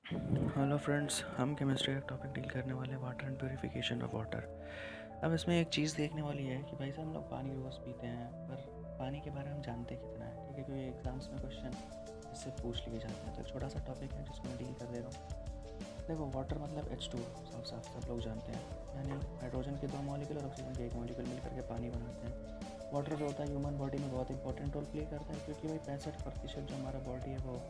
Hello friends, हम chemistry का topic deal करने वाले हैं water and purification of water. अब इसमें एक चीज़ देखने वाली है कि भाई साहब हम लोग पानी रोज़ पीते हैं, पर पानी के बारे में हम जानते कितना है। ठीक है, क्योंकि एग्ज़ाम्स में क्वेश्चन इससे पूछ लिए जाते हैं। तो एक छोटा सा टॉपिक है जिसको मैं डील कर दे रहा हूँ। देखो, वाटर मतलब H2, साफ साफ सब लोग जानते हैं, यानी हाइड्रोजन के 2 मॉलिक्यूल और ऑक्सीजन के 1 मॉलिक्यूल मिलकर के पानी बनाते हैं। वाटर जो होता है ह्यूमन बॉडी में बहुत इंपॉर्टेंट रोल प्ले करता है, क्योंकि भाई 65% जो हमारा बॉडी है वो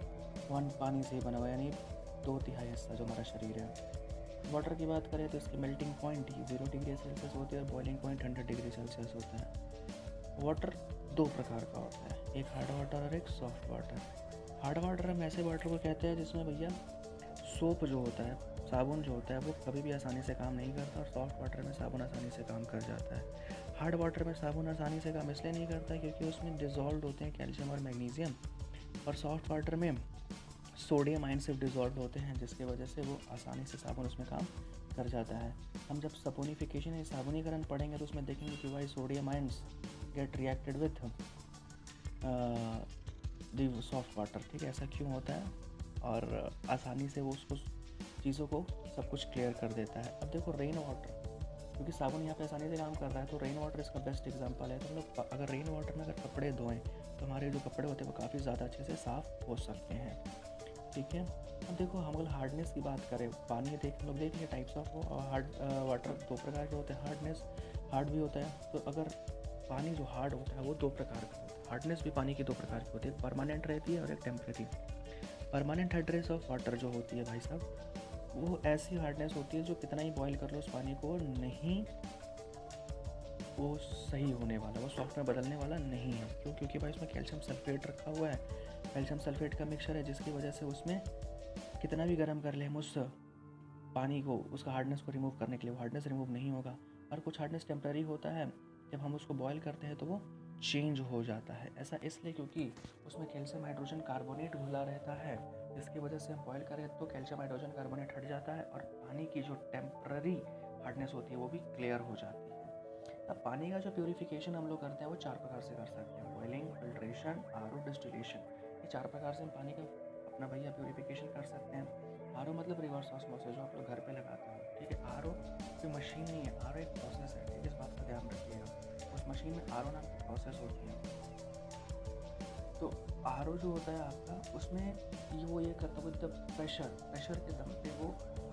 पानी से ही बना हुआ है, यानी 2/3 हिस्सा जो हमारा शरीर है। वाटर की बात करें तो इसकी मेल्टिंग पॉइंट ही 0 डिग्री सेल्सियस होती है और बॉइलिंग पॉइंट 100 डिग्री सेल्सियस होता है। वाटर 2 प्रकार का होता है, एक हार्ड वाटर और एक सॉफ्ट वाटर। हार्ड वाटर हम ऐसे वाटर को कहते हैं जिसमें भैया सोप जो होता है, साबुन जो होता है, वो कभी भी आसानी से काम नहीं करता, और सॉफ्ट वाटर में साबुन आसानी से काम कर जाता है। हार्ड वाटर में साबुन आसानी से काम इसलिए नहीं करता क्योंकि उसमें डिज़ोल्व होते हैं कैल्शियम और मैग्नीशियम, और सॉफ्ट वाटर में सोडियम आयन सिर्फ डिज़ोल्व होते हैं, जिसकी वजह से वो आसानी से साबुन उसमें काम कर जाता है। हम जब सपोनिफिकेशन या साबुनीकरण पढ़ेंगे तो उसमें देखेंगे कि भाई sodium ions get reacted with the soft water. ठीक है, ऐसा क्यों होता है, और आसानी से वो उसको चीज़ों को सब कुछ क्लियर कर देता है। अब देखो, रेन वाटर, क्योंकि साबुन यहाँ पे आसानी से काम कर रहा है, तो रेन वाटर इसका बेस्ट एग्जांपल है। तो हम लोग अगर रेन वाटर में अगर कपड़े धोएं तो हमारे जो कपड़े होते हैं वो काफ़ी ज़्यादा अच्छे से साफ़ हो सकते हैं। ठीक है, अब देखो, हम अगर हार्डनेस की बात करें, पानी हम लोग देखेंगे टाइप्स ऑफ हार्ड वाटर 2 प्रकार के होते हैं। हार्डनेस हार्ड भी होता है, तो अगर पानी जो हार्ड होता है वो 2 प्रकार का होता है। हार्डनेस भी पानी की 2 प्रकार की होती है, एक परमानेंट रहती है और एक temporary. Permanent hardness of water जो होती है भाई साहब, वो ऐसी हार्डनेस होती है जो कितना ही बॉयल कर लो उस पानी को नहीं, वो सही होने वाला, वो सॉफ्ट में बदलने वाला नहीं है। क्यों? क्योंकि भाई उसमें कैल्शियम सल्फेट रखा हुआ है, कैल्शियम सल्फेट का मिक्सचर है, जिसकी वजह से उसमें कितना भी गर्म कर ले हम उस पानी को, उसका हार्डनेस को रिमूव करने के लिए, वो हार्डनेस रिमूव नहीं होगा। और कुछ हार्डनेस टेम्प्रेरी होता है, जब हम उसको बॉयल करते हैं तो वो चेंज हो जाता है। ऐसा इसलिए क्योंकि उसमें कैल्शियम हाइड्रोजन कार्बोनेट घुला रहता है, जिसकी वजह से हम बॉयल करें तो कैल्शियम हाइड्रोजन कार्बोनेट हट जाता है और पानी की जो टेम्प्रेरी हार्डनेस होती है वो भी क्लियर हो जाती है। अब पानी का जो प्योरीफिकेशन हम लोग करते हैं वो 4 प्रकार से कर सकते हैं: बॉइलिंग, फिल्ट्रेशन, आरओ, डिस्टिलेशन। ये 4 प्रकार से हम पानी का अपना भैया प्योरीफिकेशन कर सकते हैं। आरओ मतलब रिवर्स ऑस्मोसिस, जो आप लोग घर पे लगाते हो। ठीक है, आरओ कोई मशीन नहीं है, आरओ एक प्रोसेस है। ठीक है, इस बात का ध्यान रखिएगा। उस मशीन में आरओ नाम की प्रोसेस होती है। तो आरओ जो होता है आपका, उसमें ये करता है विद द प्रेशर के दम पे वो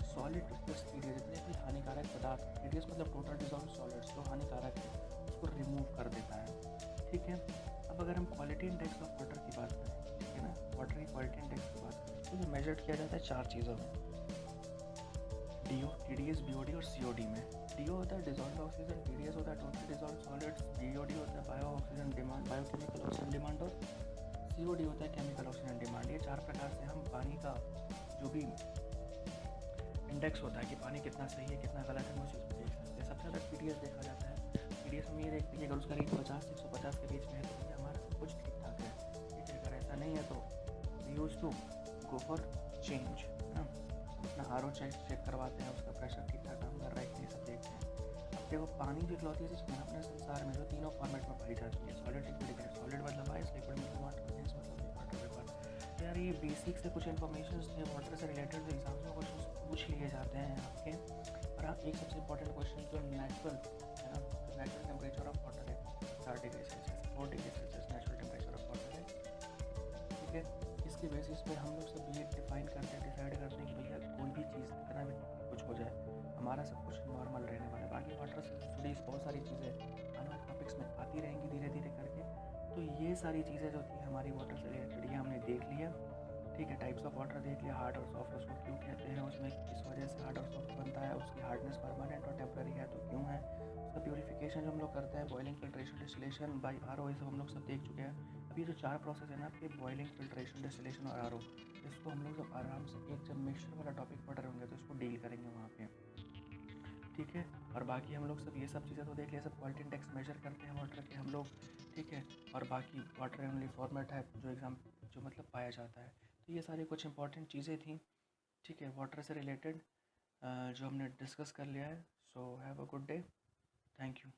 सॉलिड प्लस टीडीएस, जितने भी हानिकारक पदार्थ, टीडीएस मतलब टोटल डिजॉल्व सॉलिड्स जो हानिकारक है, उसको रिमूव कर देता है। ठीक है, अब अगर हम क्वालिटी इंडेक्स ऑफ वाटर की बात करें, ठीक है ना, वाटर की क्वालिटी इंडेक्स की बात करें, तो ये मेजर किया जाता है 4 चीज़ों में: डीओ, टीडीएस, बीओडी और सीओडी में। डीओ होता है डिजॉल्व ऑक्सीजन, टीडीएस होता है टोटल डिजॉल्व सॉलिड्स, बीओडी होता है bio oxygen demand, biochemical oxygen demand, और सीओडी होता है केमिकल ऑक्सीजन डिमांड। ये 4 प्रकार से हम पानी का जो भी इंडेक्स होता है कि पानी कितना सही है कितना गलत है, वो चीज़ देख सकते हैं। सबसे ज़्यादा टीडीएस देखा जाता है। टीडीएस में ये देखते हैं कि अगर उसका रेट 50 से 150 के बीच में है तो ये हमारा सब कुछ ठीक ठाक है। ठीक है, अगर ऐसा नहीं है तो we use to go for change. है ना, अपना आर ओ चेक करवाते हैं, उसका प्रेशर ठीक ठाक काम कर रहा है कि नहीं, सब देखते हैं। अब देखो, पानी जो इकलौती चीज़ है अपने संसार में जो तीनों फॉर्मेट में पाई जाती है: सॉलिड, लिक्विड, गैस। सॉलिड मतलब आइस, लिक्विड मतलब वाटर, गैस मतलब वाटर वेपर। यार, ये बेसिक से कुछ इन्फॉर्मेशन थे वाटर से रिलेटेड, जो एग्जाम्स में क्वेश्चन पूछ लिए जाते हैं आपके। और आप एक सबसे इंपॉर्टेंट क्वेश्चन जो नेचुरल है ना, नेचुरल टेम्परेचर ऑफ वाटर है 4 degree Celsius, 4 degree Celsius natural temperature of water है। ठीक है, इसके बेसिस पे हम लोग सब ये डिफाइन करते हैं, डिसाइड करते हैं कि भैया कोई भी चीज़ कितना भी कुछ हो जाए, हमारा सब कुछ नॉर्मल रहने वाला है। बाकी वाटर से जुड़ी बहुत सारी चीज़ें आने वाले टॉपिक्स में आती रहेंगी धीरे धीरे करके। तो ये सारी चीज़ें जो थी हमारी वाटर से रिलेटेड, ये हमने देख लिया। ठीक है, टाइप्स ऑफ वाटर देख लिया, हार्ड और सॉफ्ट उसको क्यों कहते हैं, उसमें किस वजह से हार्ड और सॉफ्ट बनता है, उसकी हार्डनेस परमानेंट और टेम्प्रेरी है तो क्यों है, उसका प्योरीफिकेशन जो हम लोग करते हैं, boiling, filtration, distillation by RO, ये सब हम लोग सब देख चुके हैं। अब ये जो 4 प्रोसेस है ना आपके, बॉइलिंग, फिल्ट्रेशन, डिस्टिलेशन और आरओ, इसको हम लोग सब आराम से एक जब मिक्सचर वाला टॉपिक पढ़ रहे होंगे तो इसको डील करेंगे वहाँ पे। ठीक है, और बाकी हम लोग सब ये सब चीज़ें तो देख लिया, सब क्वालिटी इंडेक्स मेजर करते हैं वाटर के हम लोग। ठीक है, और बाकी वाटर ओनली फॉर्मेट है जो एग्ज़ाम जो मतलब पाया जाता है। तो ये सारी कुछ इंपॉर्टेंट चीज़ें थी, ठीक है, वाटर से रिलेटेड, जो हमने डिस्कस कर लिया है। So have a good day, thank you.